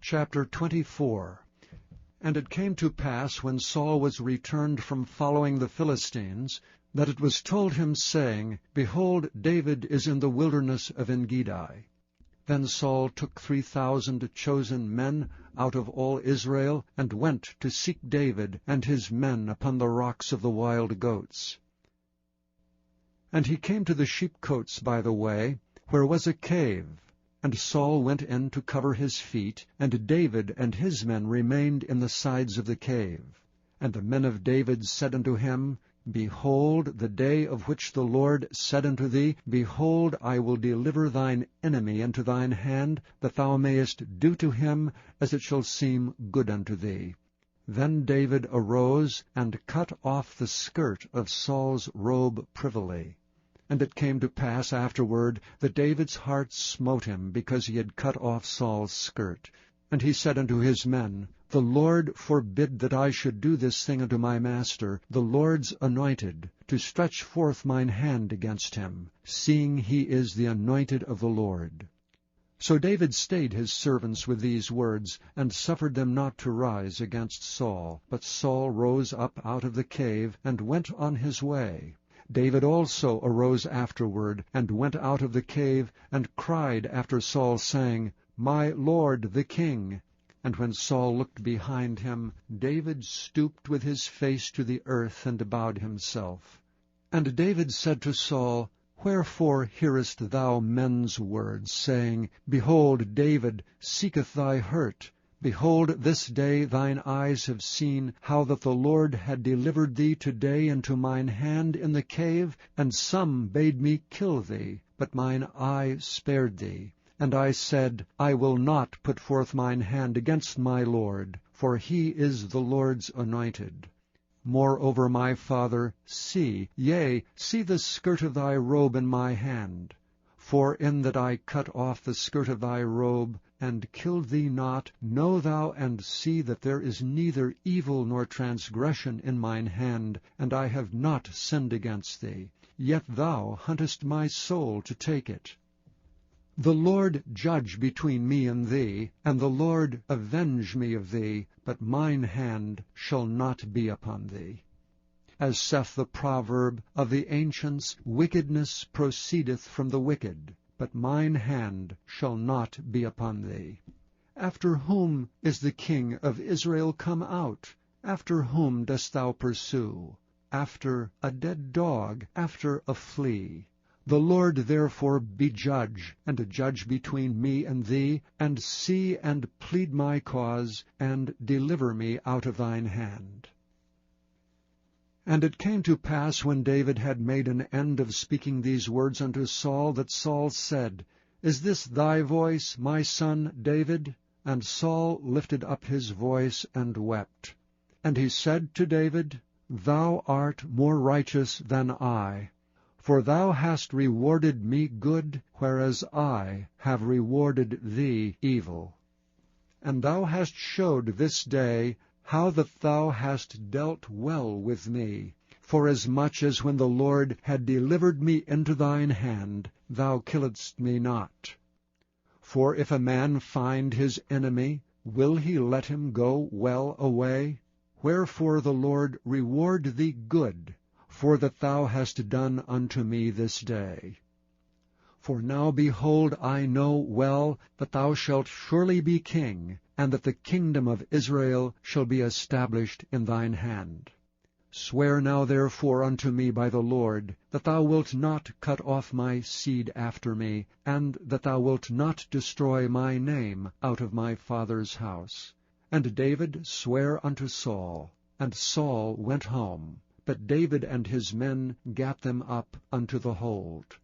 Chapter 24. And it came to pass, when Saul was returned from following the Philistines, that it was told him, saying, Behold, David is in the wilderness of En-gedi. Then Saul took 3,000 chosen men out of all Israel, and went to seek David and his men upon the rocks of the wild goats. And he came to the sheepcotes by the way, where was a cave. And Saul went in to cover his feet, and David and his men remained in the sides of the cave. And the men of David said unto him, Behold, the day of which the Lord said unto thee, Behold, I will deliver thine enemy into thine hand, that thou mayest do to him as it shall seem good unto thee. Then David arose, and cut off the skirt of Saul's robe privily. And it came to pass afterward that David's heart smote him, because he had cut off Saul's skirt. And he said unto his men, The Lord forbid that I should do this thing unto my master, the Lord's anointed, to stretch forth mine hand against him, seeing he is the anointed of the Lord. So David stayed his servants with these words, and suffered them not to rise against Saul. But Saul rose up out of the cave, and went on his way. David also arose afterward, and went out of the cave, and cried after Saul, saying, My lord the king. And when Saul looked behind him, David stooped with his face to the earth, and bowed himself. And David said to Saul, Wherefore hearest thou men's words, saying, Behold, David seeketh thy hurt? Behold, this day thine eyes have seen how that the Lord had delivered thee today into mine hand in the cave, and some bade me kill thee, but mine eye spared thee. And I said, I will not put forth mine hand against my Lord, for he is the Lord's anointed. Moreover, my father, see, yea, see the skirt of thy robe in my hand. For in that I cut off the skirt of thy robe, and killed thee not, know thou and see that there is neither evil nor transgression in mine hand, and I have not sinned against thee. Yet thou huntest my soul to take it. The Lord judge between me and thee, and the Lord avenge me of thee, but mine hand shall not be upon thee. As saith the proverb of the ancients, Wickedness proceedeth from the wicked, but mine hand shall not be upon thee. After whom is the king of Israel come out? After whom dost thou pursue? After a dead dog, after a flea. The Lord therefore be judge, and a judge between me and thee, and see and plead my cause, and deliver me out of thine hand. And it came to pass, when David had made an end of speaking these words unto Saul, that Saul said, Is this thy voice, my son David? And Saul lifted up his voice and wept. And he said to David, Thou art more righteous than I, for thou hast rewarded me good, whereas I have rewarded thee evil. And thou hast showed this day how that thou hast dealt well with me, forasmuch as when the Lord had delivered me into thine hand, thou killedst me not. For if a man find his enemy, will he let him go well away? Wherefore the Lord reward thee good, for that thou hast done unto me this day. For now, behold, I know well that thou shalt surely be king, and that the kingdom of Israel shall be established in thine hand. Swear now therefore unto me by the Lord, that thou wilt not cut off my seed after me, and that thou wilt not destroy my name out of my father's house. And David sware unto Saul, and Saul went home, but David and his men gat them up unto the hold.